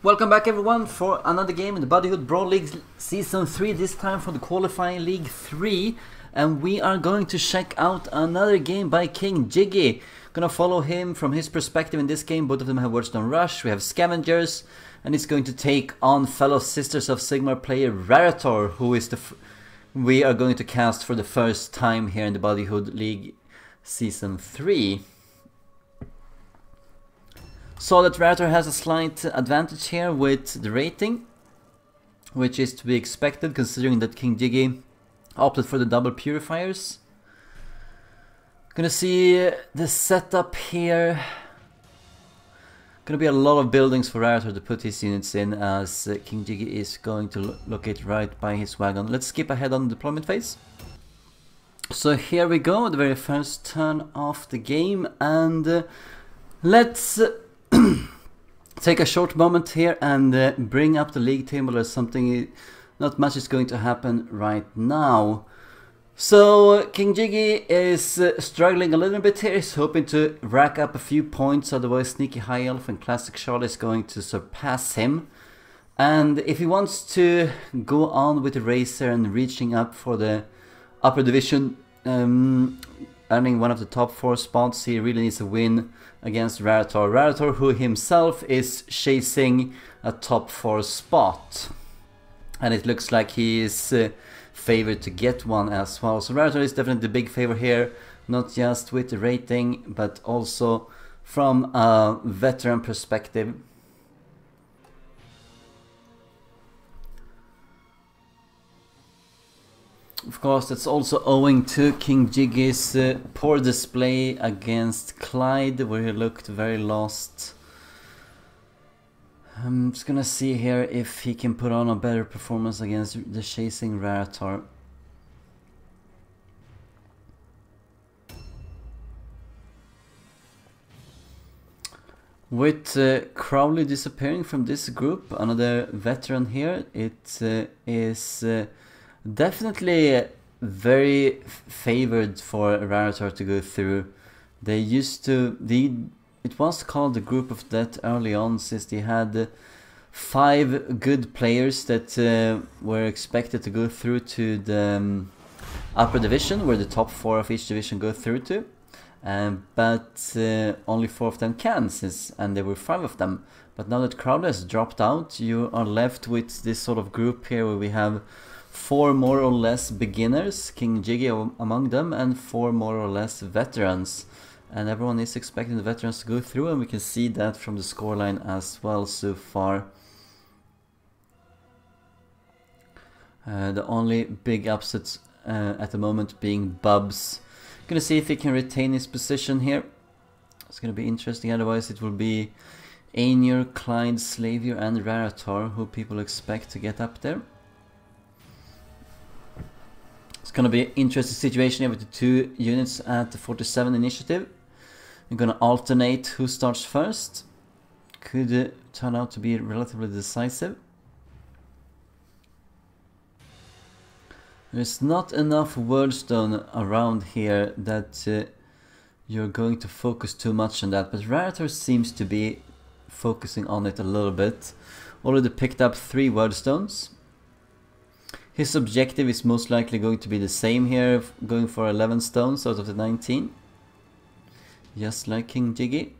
Welcome back everyone for another game in the Bodyhood Brawl League Season 3, this time for the Qualifying League 3. And we are going to check out another game by KingJiggy. Gonna follow him from his perspective in this game. Both of them have Wordstone Rush, we have Scavengers, and he's going to take on fellow Sisters of Sigmar player Rarator, who is we are going to cast for the first time here in the Bodyhood League Season 3. So that Rarator has a slight advantage here with the rating, which is to be expected considering that KingJiggy opted for the double purifiers. Gonna see the setup here. Gonna be a lot of buildings for Rarator to put his units in, as KingJiggy is going to locate right by his wagon. Let's skip ahead on the deployment phase. So here we go, the very first turn of the game, and let's take a short moment here and bring up the league table as something. Not much is going to happen right now. So KingJiggy is struggling a little bit here. He's hoping to rack up a few points, otherwise Sneaky High Elf and Classic Charlie is going to surpass him. And if he wants to go on with the race here and reaching up for the upper division, earning one of the top 4 spots, he really needs a win against Rarator. Rarator, who himself is chasing a top 4 spot. And it looks like he is favored to get one as well. So Rarator is definitely the big favor here, not just with the rating, but also from a veteran perspective. Of course, that's also owing to KingJiggy's poor display against Clyde, where he looked very lost. I'm just gonna see here if he can put on a better performance against the chasing Rarator. With Crowley disappearing from this group, another veteran here, it is definitely very favored for Rarator to go through. They used to, it was called the Group of Death early on, since they had 5 good players that were expected to go through to the upper division, where the top 4 of each division go through to. But only 4 of them can, and there were 5 of them. But now that Crowley has dropped out, you are left with this sort of group here where we have 4 more or less beginners, KingJiggy among them, and 4 more or less veterans. And everyone is expecting the veterans to go through, and we can see that from the scoreline as well so far. The only big upsets at the moment being Bubs. Gonna see if he can retain his position here. It's gonna be interesting, otherwise it will be Ainur, Clyde, Slavier and Rarator who people expect to get up there. It's gonna be an interesting situation here with the 2 units at the 47 initiative. We're gonna alternate who starts first. Could turn out to be relatively decisive. There's not enough Wordstone around here that you're going to focus too much on that, but Rarator seems to be focusing on it a little bit. Already picked up 3 Wordstones. His objective is most likely going to be the same here, going for 11 stones out of the 19. Just like KingJiggy.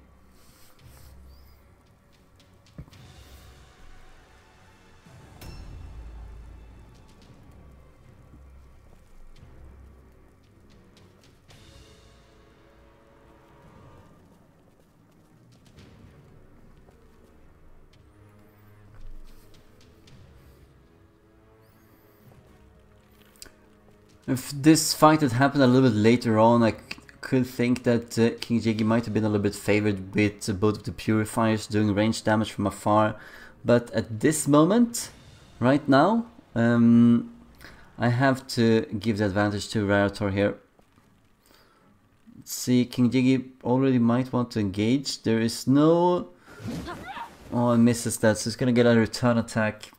If this fight had happened a little bit later on, I could think that KingJiggy might have been a little bit favored with both of the purifiers doing range damage from afar. But at this moment, right now, I have to give the advantage to Rarator here. Let's see, KingJiggy already might want to engage. There is no... Oh, I misses that, so he's gonna get a return attack.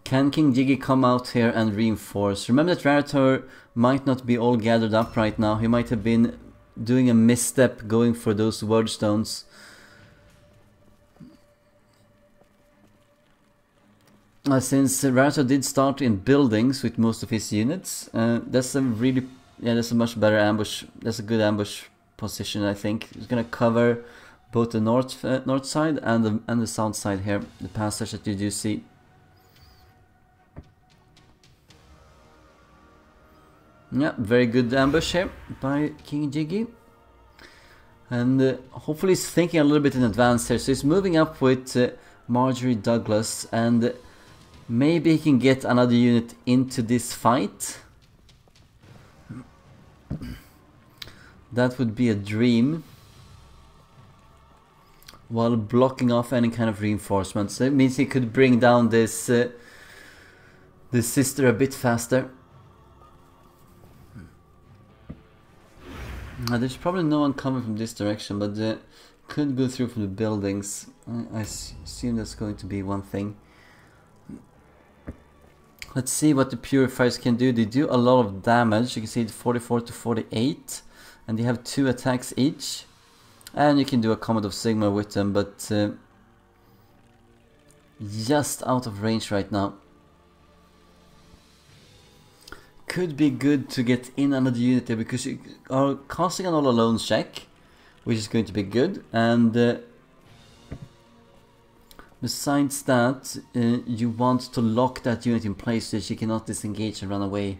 Can KingJiggy come out here and reinforce? Remember that Rarator might not be all gathered up right now. He might have been doing a misstep going for those word stones. Since Rarator did start in buildings with most of his units, that's a really, that's a much better ambush. That's a good ambush position, I think. It's gonna cover both the north side and the south side here, the passage that you do see. Yeah, very good ambush here by KingJiggy. And hopefully he's thinking a little bit in advance here. So he's moving up with Marjorie Douglas, and maybe he can get another unit into this fight. That would be a dream. While blocking off any kind of reinforcements. So it means he could bring down this sister a bit faster. There's probably no one coming from this direction, but could go through from the buildings. I assume that's going to be one thing. Let's see what the purifiers can do. They do a lot of damage. You can see it's 44 to 48, and they have 2 attacks each. And you can do a Command of Sigma with them, but just out of range right now. Could be good to get in another unit there, because you are casting an all alone check, which is going to be good. And besides that, you want to lock that unit in place so that she cannot disengage and run away.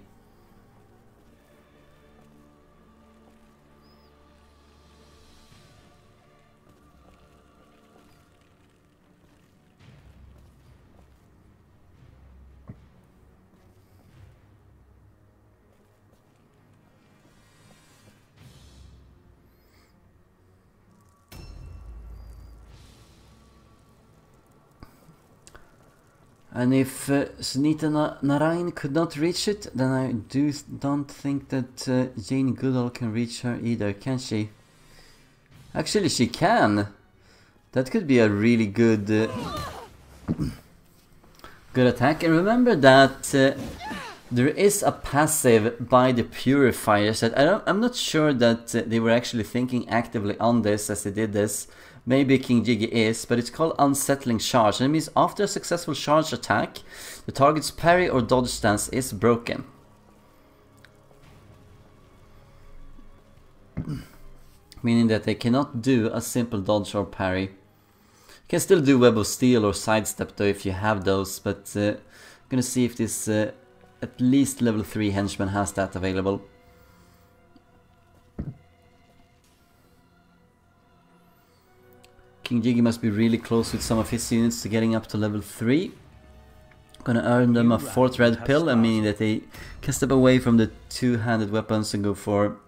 And if Sunita Narayan could not reach it, then I don't think that Jane Goodall can reach her either, can she? Actually, she can. That could be a really good good attack. And remember that there is a passive by the purifiers that I'm not sure that they were actually thinking actively on this as they did this. Maybe KingJiggy is, but it's called Unsettling Charge, and it means after a successful charge attack, the target's parry or dodge stance is broken. Meaning that they cannot do a simple dodge or parry. You can still do Web of Steel or Sidestep though if you have those, but I'm gonna see if this at least level 3 henchman has that available. KingJiggy must be really close with some of his units to getting up to level 3. Gonna earn them a 4th red pill, meaning that they can step away from the 2-handed weapons and go for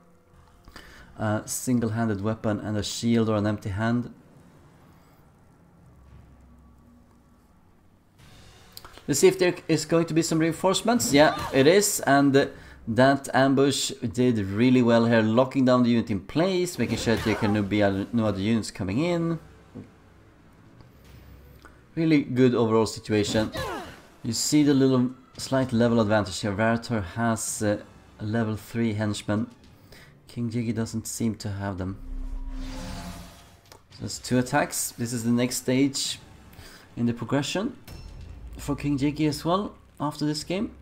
a single-handed weapon and a shield or an empty hand. Let's see if there is going to be some reinforcements. Yeah, it is, and that ambush did really well here, locking down the unit in place, making sure that there can be no other units coming in. Really good overall situation. You see the little slight level advantage here. Rarator has a level 3 henchman. KingJiggy doesn't seem to have them. So that's 2 attacks. This is the next stage in the progression for KingJiggy as well after this game.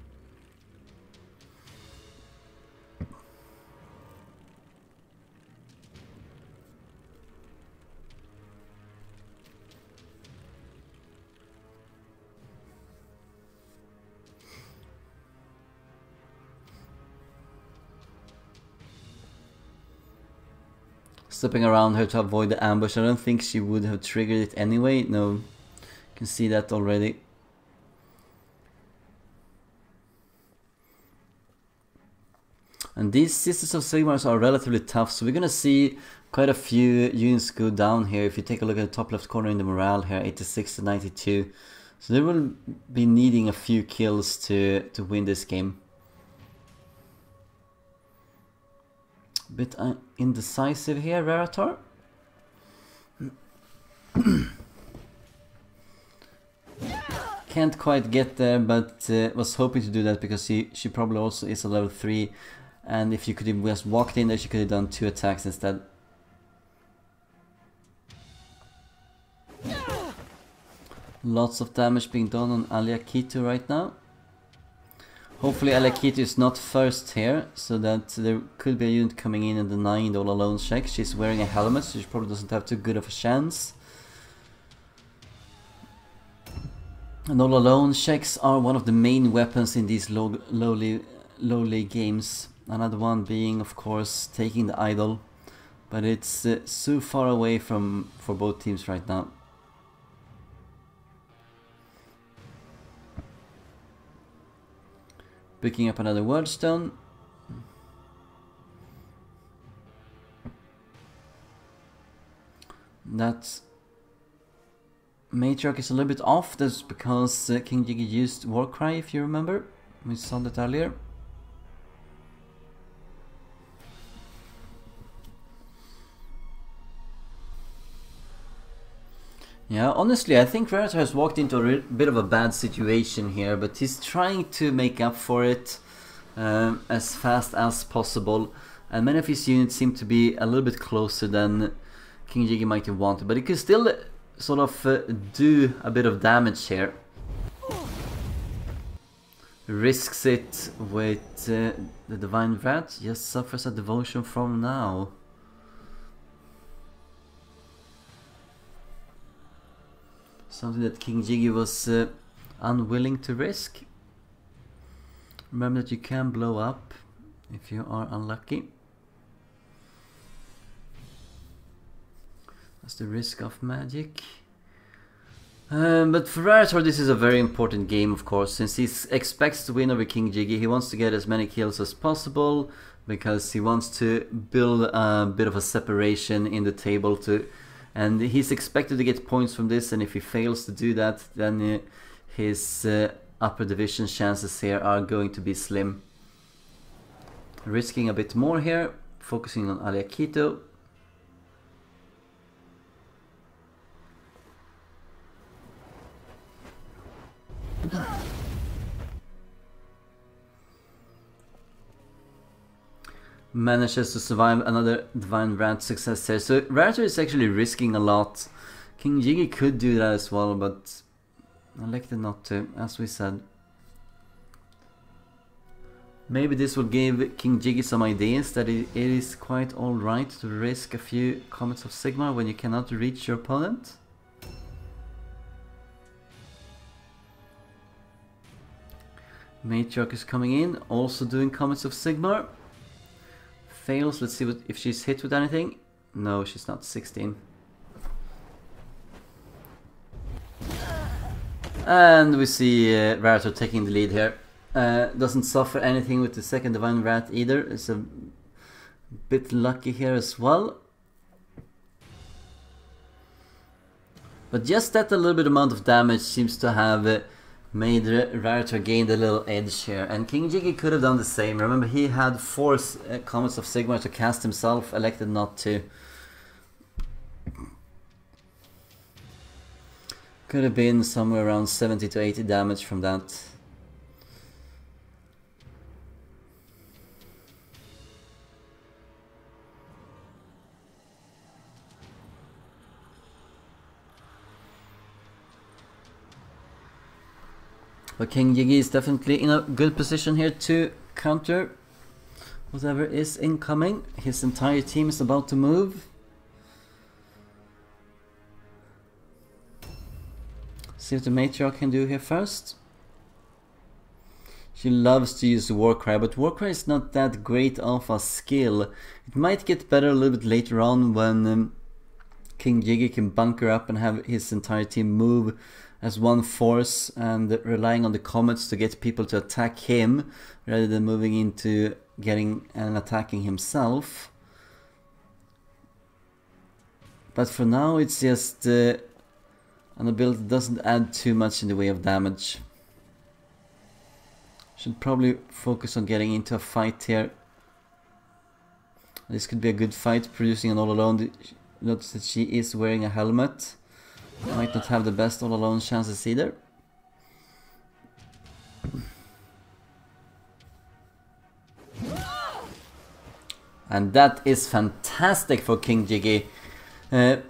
Stepping around her to avoid the ambush. I don't think she would have triggered it anyway. No, you can see that already. And these Sisters of Sigmars are relatively tough, so we're gonna see quite a few units go down here. If you take a look at the top left corner in the morale here, 86 to 92. So they will be needing a few kills to win this game. Bit indecisive here, Rarator. Can't quite get there, but was hoping to do that because she probably also is a level 3 And if you could have just walked in there, she could have done 2 attacks instead. Lots of damage being done on Aliakito right now. Hopefully Aliakito is not first here, so that there could be a unit coming in and denying the all alone check. She's wearing a helmet, so she probably doesn't have too good of a chance. And all alone checks are one of the main weapons in these lowly games. Another one being, of course, taking the idol, but it's so far away for both teams right now. Picking up another wordstone. That matriarch is a little bit off. That's because KingJiggy used Warcry, if you remember. We saw that earlier. Yeah, honestly, I think Rarator has walked into a bit of a bad situation here, but he's trying to make up for it as fast as possible. And many of his units seem to be a little bit closer than KingJiggy might have wanted, but he could still sort of do a bit of damage here. Risks it with the Divine Wrath. Just suffers a devotion from now. Something that KingJiggy was unwilling to risk. Remember that you can blow up if you are unlucky. That's the risk of magic. But for Rarator, this is a very important game, of course, since he expects to win over KingJiggy. He wants to get as many kills as possible because he wants to build a bit of a separation in the table and he's expected to get points from this, and if he fails to do that, then his upper division chances here are going to be slim. Risking a bit more here, focusing on Aliakito. Manages to survive another Divine Wrath success here. So Rarator is actually risking a lot. KingJiggy could do that as well, but elected not to, as we said. Maybe this will give KingJiggy some ideas that it is quite alright to risk a few Comets of Sigmar when you cannot reach your opponent. Matriarch is coming in, also doing Comets of Sigmar. Fails. Let's see if she's hit with anything. No, she's not. 16. And we see Rarator taking the lead here. Doesn't suffer anything with the second Divine Wrath either. It's a bit lucky here as well. But just that a little bit amount of damage seems to have made Rarator gain a little edge here, and KingJiggy could have done the same. Remember, he had 4 Comets of Sigmar to cast himself, elected not to. Could have been somewhere around 70 to 80 damage from that. But KingJiggy is definitely in a good position here to counter whatever is incoming. His entire team is about to move. See what the Matriarch can do here first. She loves to use Warcry, but Warcry is not that great of a skill. It might get better a little bit later on when KingJiggy can bunker up and have his entire team move as one force and relying on the comets to get people to attack him rather than moving into getting and attacking himself. But for now it's just an ability that doesn't add too much in the way of damage. Should probably focus on getting into a fight here. This could be a good fight, producing an all alone. Notice that she is wearing a helmet. Might not have the best all alone chances either. And that is fantastic for KingJiggy.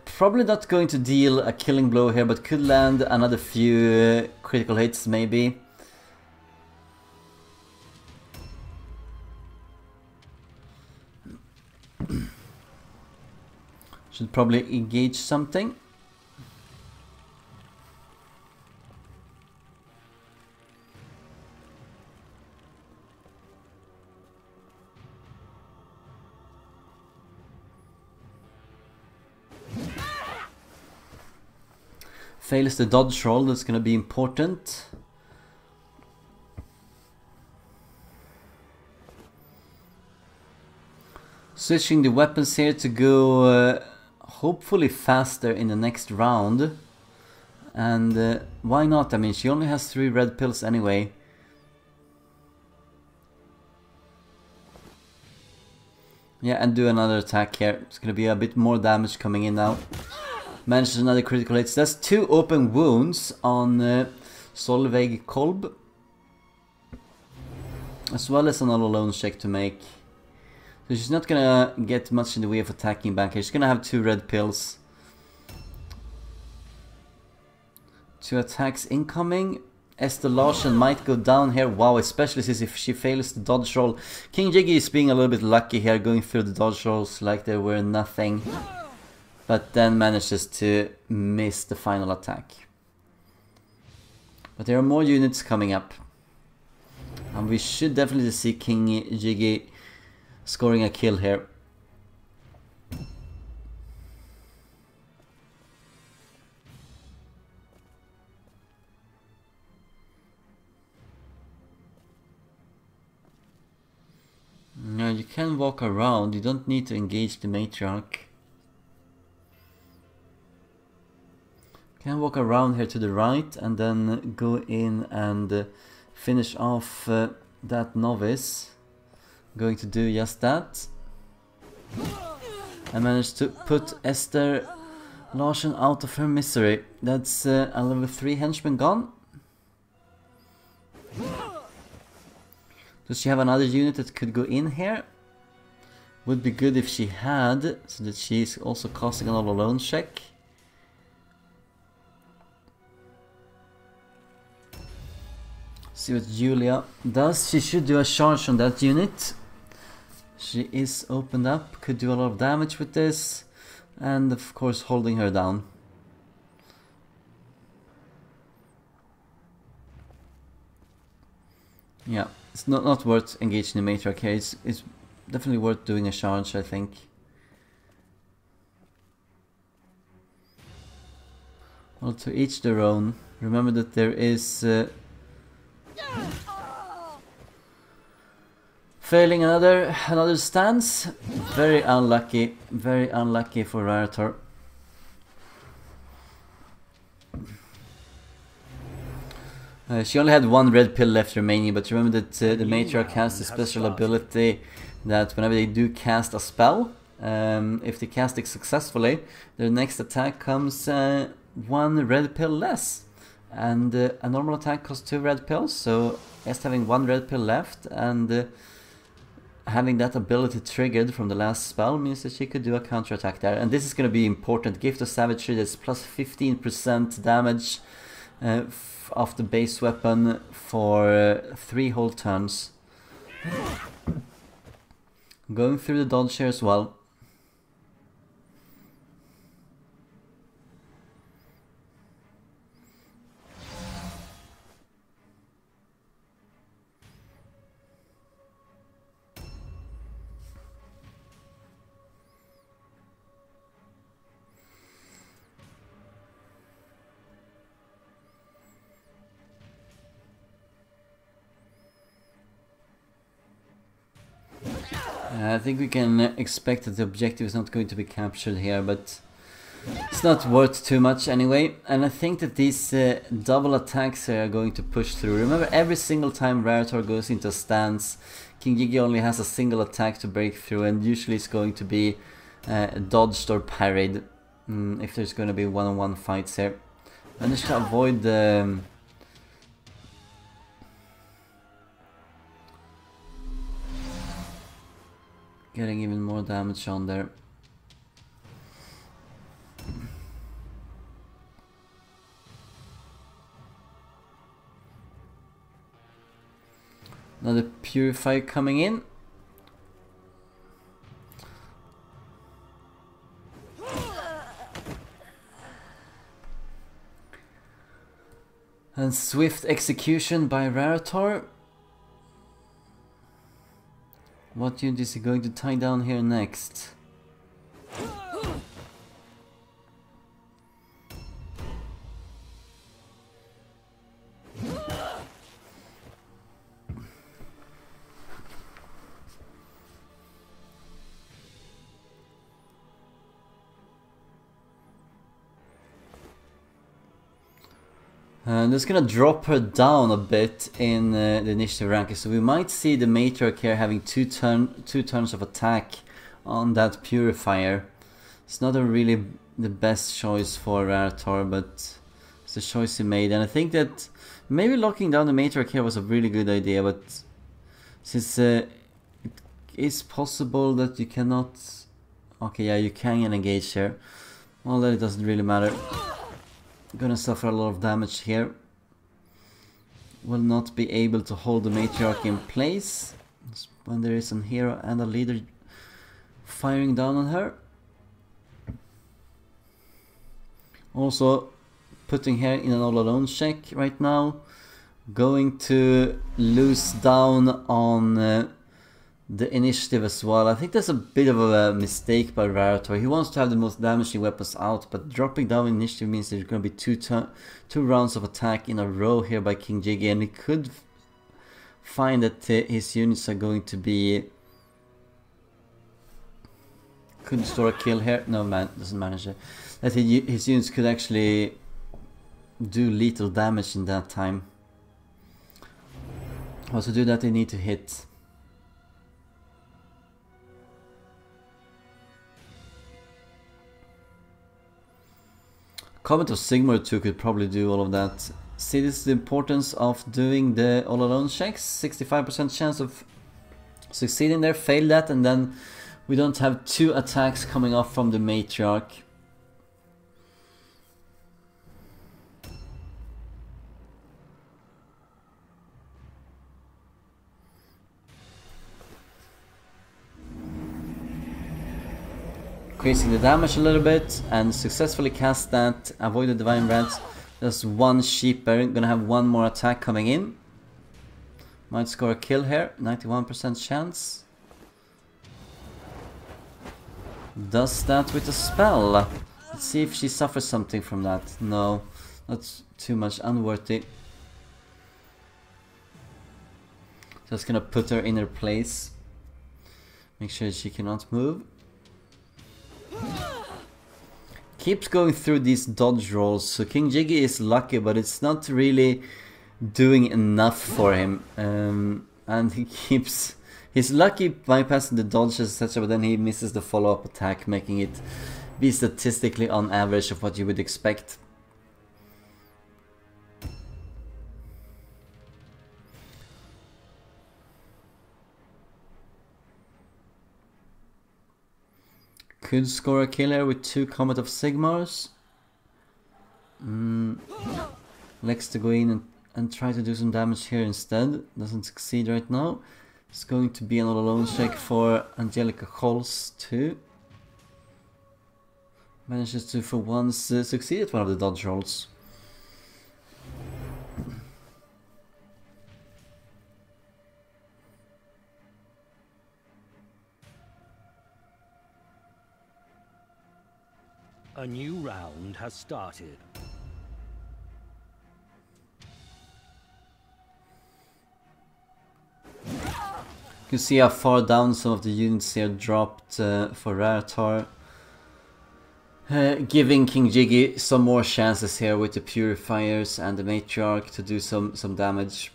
Probably not going to deal a killing blow here, but could land another few critical hits maybe. Should probably engage something. Fails the dodge roll, that's going to be important. Switching the weapons here to go hopefully faster in the next round. And why not? I mean, she only has 3 red pills anyway. Yeah, and do another attack here. It's going to be a bit more damage coming in now. Manages another critical hit. So that's 2 open wounds on Solveig Kolb. As well as another lone check to make. So she's not gonna get much in the way of attacking back here. She's gonna have 2 red pills. 2 attacks incoming. Esther Larsen might go down here. Wow, especially since if she fails the dodge roll. KingJiggy is being a little bit lucky here, going through the dodge rolls like they were nothing. But then manages to miss the final attack. But there are more units coming up. And we should definitely see KingJiggy scoring a kill here. Now you can walk around, you don't need to engage the matriarch. You can walk around here to the right and then go in and finish off that novice. Going to do just that. I managed to put Esther Larsen out of her misery. That's a level 3 henchman gone. Does she have another unit that could go in here? Would be good if she had, so that she's also casting another lone check. See what Julia does. She should do a charge on that unit. She is opened up, could do a lot of damage with this, and of course holding her down. Yeah, it's not worth engaging the matriarch here. It's definitely worth doing a charge, I think. Well, to each their own. Remember that there is failing another stance. Very unlucky for Rarator. She only had 1 red pill left remaining, but remember that the matriarch has the special ability that whenever they do cast a spell, if they cast it successfully, their next attack comes 1 red pill less. And a normal attack costs 2 red pills, so just having 1 red pill left and having that ability triggered from the last spell means that she could do a counterattack there. And this is going to be important. Gift of Savagery, that's plus 15% damage of the base weapon for 3 whole turns. Going through the dodge here as well. I think we can expect that the objective is not going to be captured here, but it's not worth too much anyway. And I think that these double attacks here are going to push through. Remember, every single time Rarator goes into a stance, KingJiggy only has a single attack to break through, and usually it's going to be dodged or parried if there's going to be one-on-one fights here. Managed to avoid the Getting even more damage on there. Another Purifier coming in. And swift execution by Rarator. What unit is he going to tie down here next? I'm just gonna drop her down a bit in the initiative ranking, so we might see the Matriarch here having two turns of attack on that Purifier. It's not really the best choice for Rarator, but it's the choice he made, and I think that maybe locking down the Matriarch here was a really good idea, but since it is possible that you cannot... Okay, yeah, you can engage here. Well, then it doesn't really matter. Gonna suffer a lot of damage here. Will not be able to hold the Matriarch in place when there is a hero and a leader firing down on her. Also putting her in an all alone check right now. Going to lose down on the initiative as well. I think that's a bit of a mistake by Rarator. He wants to have the most damaging weapons out, but dropping down initiative means there's going to be two rounds of attack in a row here by KingJiggy, and he could find that his units are going to be... Couldn't store a kill here. No, man, doesn't manage it. That his units could actually do lethal damage in that time. Also, to do that, they need to hit. Comet of Sigmar 2 could probably do all of that. See, this is the importance of doing the all-alone checks. 65% chance of succeeding there, fail that, and then we don't have two attacks coming off from the Matriarch. Increasing the damage a little bit and successfully cast that, avoid the Divine Rats. Just one sheep bearing, gonna have one more attack coming in. Might score a kill here, 91% chance. Does that with a spell. Let's see if she suffers something from that. No, not too much, unworthy. Just gonna put her in her place. Make sure she cannot move. Keeps going through these dodge rolls, so KingJiggy is lucky, but it's not really doing enough for him. And he's lucky bypassing the dodges, etc., but then he misses the follow-up attack, making it be statistically on average of what you would expect. Could score a killer with two Comet of Sigmars. Likes to go in and try to do some damage here instead. Doesn't succeed right now. It's going to be an all-alone check for Angelica Holz too. Manages to for once succeed at one of the dodge rolls. A new round has started. You can see how far down some of the units here dropped for Rarator. Giving KingJiggy some more chances here with the Purifiers and the Matriarch to do some damage.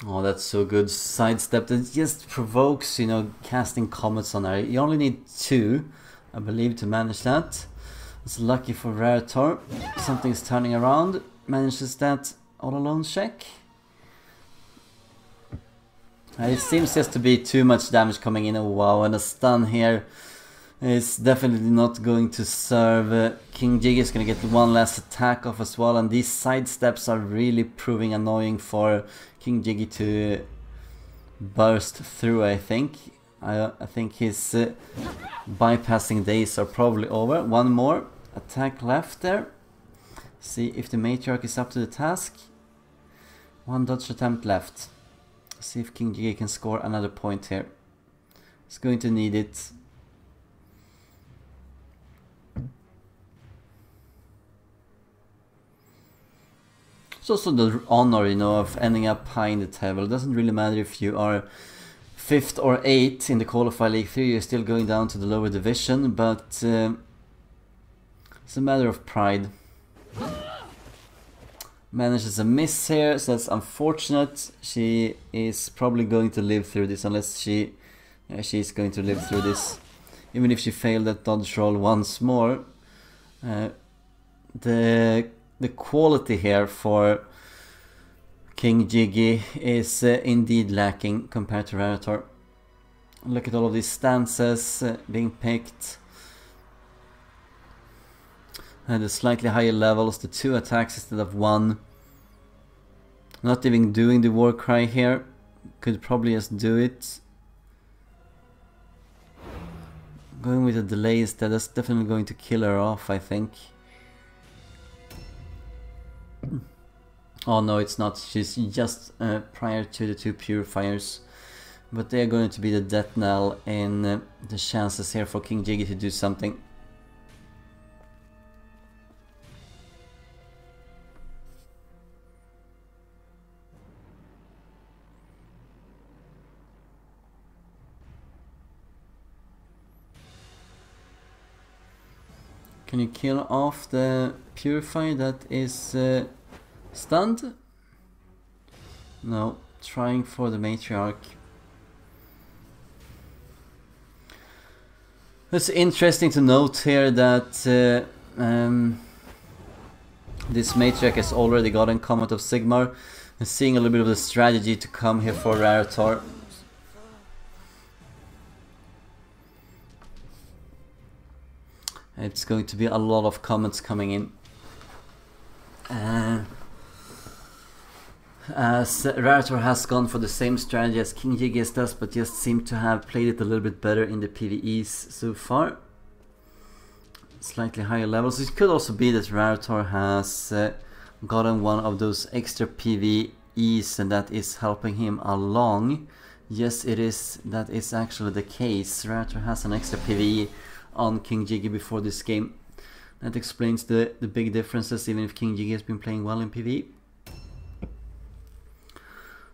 Oh, that's so good. Sidestep that just provokes, you know, casting comets on her. You only need 2, I believe, to manage that. It's lucky for Rarator. Something's turning around. Manages that all alone check. It seems just to be too much damage coming in. Oh wow, and a stun here is definitely not going to serve. KingJiggy is going to get one last attack off as well, and these sidesteps are really proving annoying for KingJiggy to burst through, I think. I think his bypassing days are probably over. One more attack left there. See if the Matriarch is up to the task. One dodge attempt left. See if KingJiggy can score another point here. He's going to need it. It's also the honor, you know, of ending up high in the table. It doesn't really matter if you are 5th or 8th in the Qualifier League 3, you're still going down to the lower division, but it's a matter of pride. Manages a miss here, so that's unfortunate. She is probably going to live through this, unless she's going to live through this. Even if she failed that dodge roll once more. The quality here for KingJiggy is indeed lacking compared to Rarator. Look at all of these stances being picked. And the slightly higher levels, the 2 attacks instead of 1. Not even doing the war cry here. Could probably just do it. Going with a delay instead, that's definitely going to kill her off, I think. Oh no, it's not. She's just prior to the 2 purifiers. But they are going to be the death knell in the chances here for KingJiggy to do something. Can you kill off the purifier that is stunned? No, trying for the Matriarch. It's interesting to note here that this Matriarch has already gotten Comet of Sigmar, and seeing a little bit of the strategy to come here for Rarator. It's going to be a lot of comments coming in. As Rarator has gone for the same strategy as KingJiggy does, but just seem to have played it a little bit better in the PvEs so far. Slightly higher levels. It could also be that Rarator has gotten one of those extra PvEs and that is helping him along. Yes, it is. That is actually the case. Rarator has an extra PvE on KingJiggy before this game. That explains the big differences, even if KingJiggy has been playing well in PvE.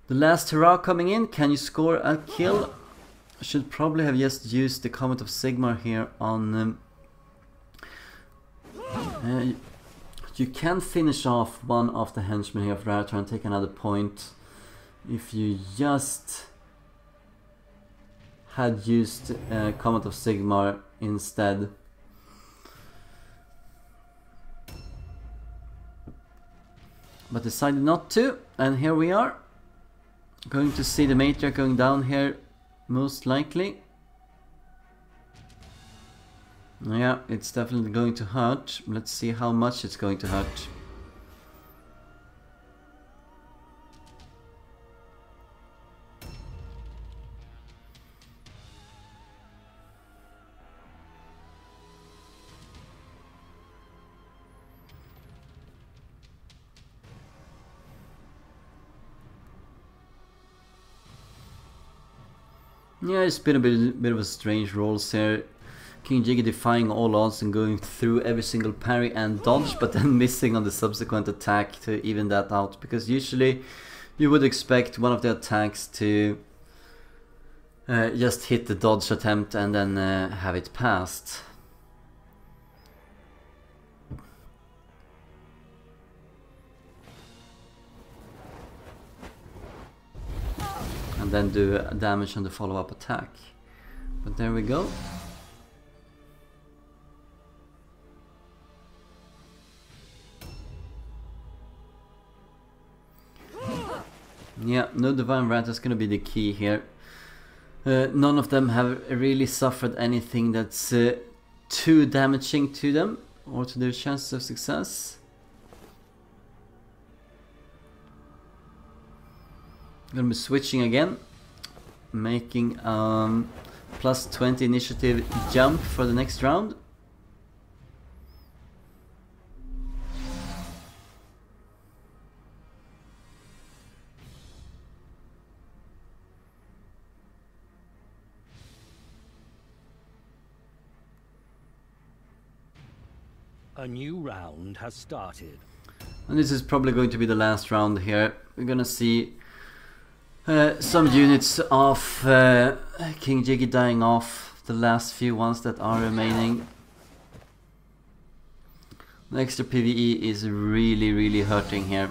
The last hurrah coming in. Can you score a kill? Should probably have just used the Comet of Sigmar here on... you can finish off one of the henchmen here of Rarator and take another point if you just had used Comet of Sigmar instead. But decided not to, and here we are. Going to see the Matriarch going down here, most likely. Yeah, it's definitely going to hurt. Let's see how much it's going to hurt. Yeah, it's been a bit of a strange rolls here. KingJiggy defying all odds and going through every single parry and dodge, but then missing on the subsequent attack to even that out. Because usually you would expect one of the attacks to just hit the dodge attempt and then have it passed. and then do damage on the follow-up attack. But there we go. Yeah, no Divine Wrath is gonna be the key here. None of them have really suffered anything that's too damaging to them or to their chances of success. I'm gonna be switching again, making plus 20 initiative jump for the next round. A new round has started. And this is probably going to be the last round here. We're gonna see some units of KingJiggy dying off, the last few ones that are remaining. The extra PvE is really hurting here.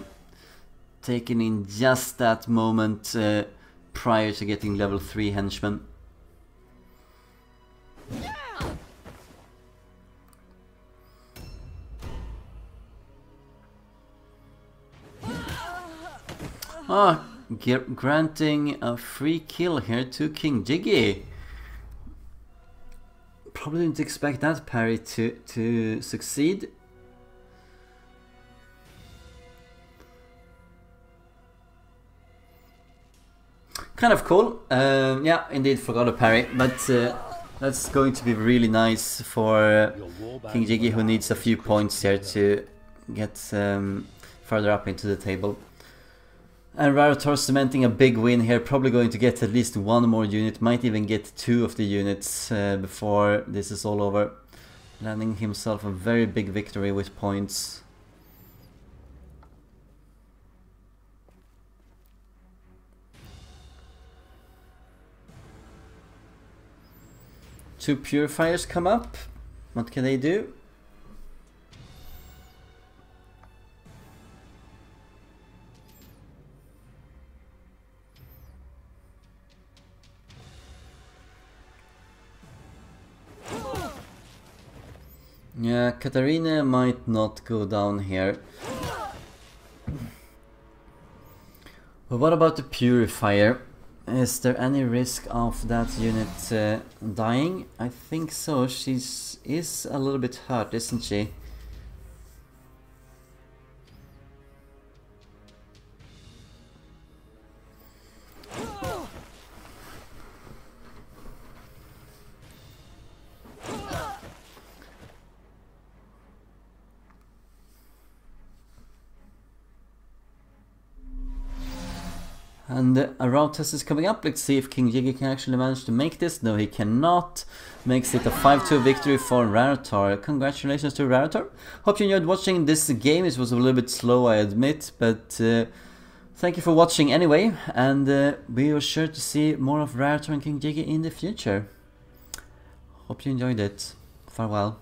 Taken in just that moment prior to getting level 3 henchmen. Ah, granting a free kill here to KingJiggy. Probably didn't expect that parry to succeed. Kind of cool. Yeah, indeed forgot a parry, but that's going to be really nice for KingJiggy, who needs a few points here to get further up into the table. And Rarator cementing a big win here, probably going to get at least one more unit, might even get 2 of the units before this is all over. Landing himself a very big victory with points. Two Purifiers come up, what can they do? Yeah, Katarina might not go down here. But what about the Purifier? Is there any risk of that unit dying? I think so. She is a little bit hurt, isn't she? And a route test is coming up. Let's see if KingJiggy can actually manage to make this. No, he cannot. Makes it a 5-2 victory for Rarator. Congratulations to Rarator. Hope you enjoyed watching this game. It was a little bit slow, I admit, but thank you for watching anyway. And we are sure to see more of Rarator and KingJiggy in the future. Hope you enjoyed it. Farewell.